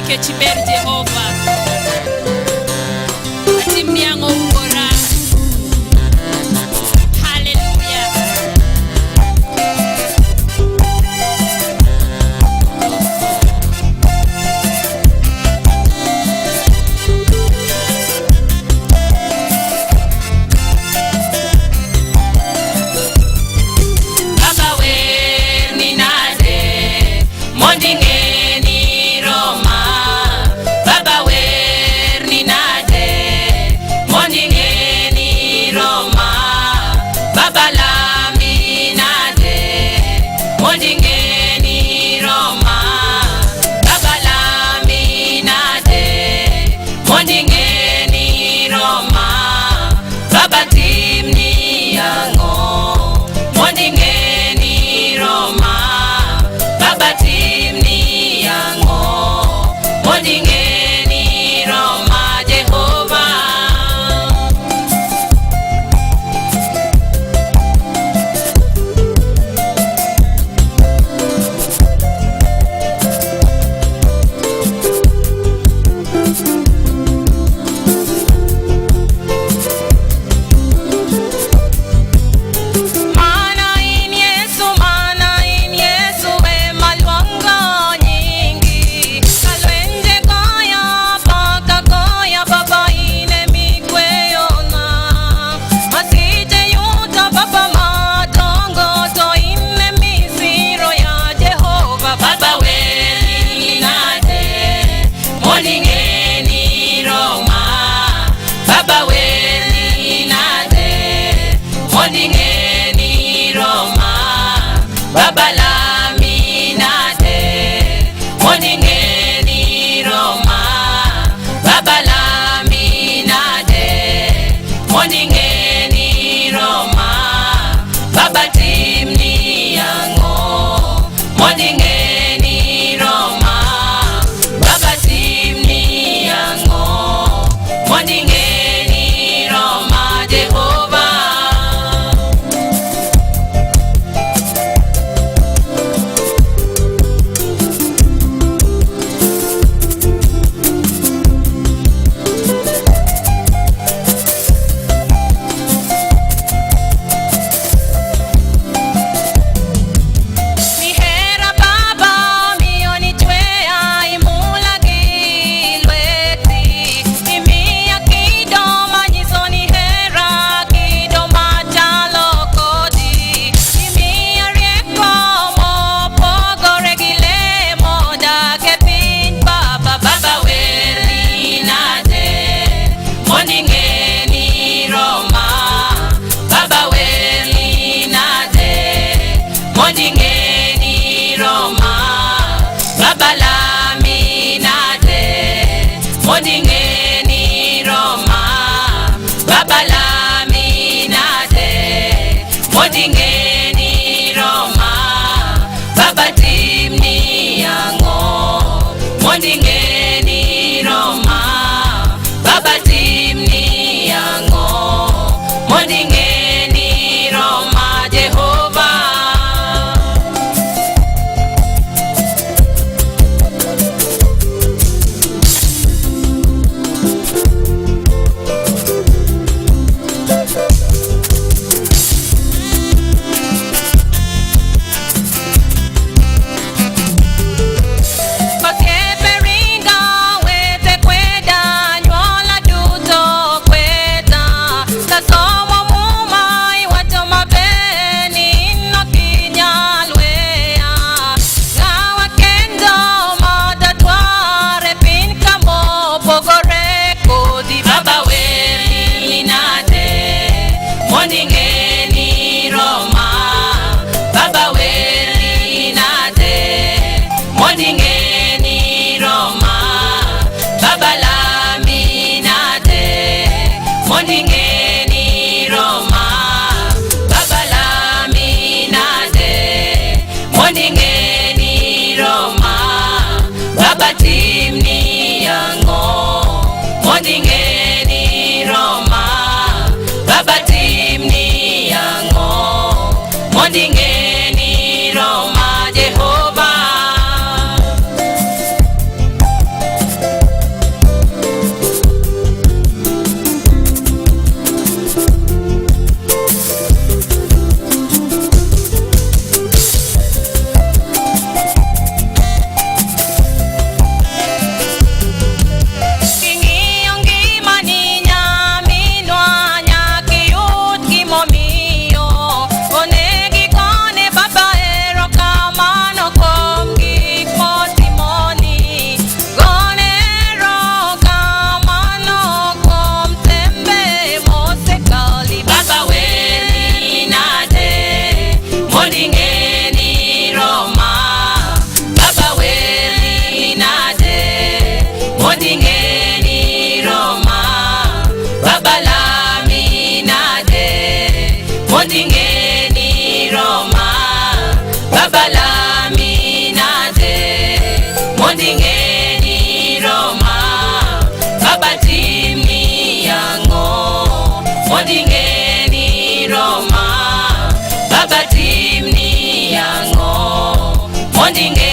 nikech ber Jehova. Atimni ang'o ugora. Hallelujah. Baba wer ni nade mondingeni Roma. Baba wer ni nade mondingeni Roma. Baba lami nade mondingeni Roma. Baba lami nade mondingeni Roma. Baba timni yango mondingeni Roma. Baba timni yango mondingeni Roma. Jehova Mana in Yesu ema luongo nyingi. Kalwenje goya paka goya Baba ine mikweyona. Masije yuta Baba madongo to ine misiro ya Jehova. Baba wer ni nade mondingeni Roma. Baba wer ni nade mondingeni Roma. Baba lami nade mondingeni Roma. Baba lami nade mondingeni Roma. Baba timni yango mondingeni Roma. Baba timni yango mondingeni Roma. Jehova mihera Baba mioni chwea imula gilweti. Imiya kido manyiso ni hera, kido machalo kodi. Imiya rieko mopogore gi lemo dake piny Baba. Baba wer ni nade mondingeni Roma. Baba wer ni nade mondingeni Roma. Baba lami nade mondingeni Roma. Baba lami nade mondingeni Roma. Baba timni yango mondingeni Roma. Baba timni yango mondingeni Roma. Jehova Kokepe ringa wete kweda nyola duto kweda. Tasomo mumai wato mabeni no kinyalwea. Gawa kendo madatware piny kamo pogore kodi. Baba wer ni nade mondingeni Roma. Baba wer ni nade mondingeni Roma. Baba lami nade mondingeni Roma. Baba lami nade mondingeni Roma. Baba timni yango mondingeni Roma. Baba timni yango mondingeni Roma. Jehova baba laminate mondingeni Roma baba timni yango mondingeni Roma baba timni yango mondingeni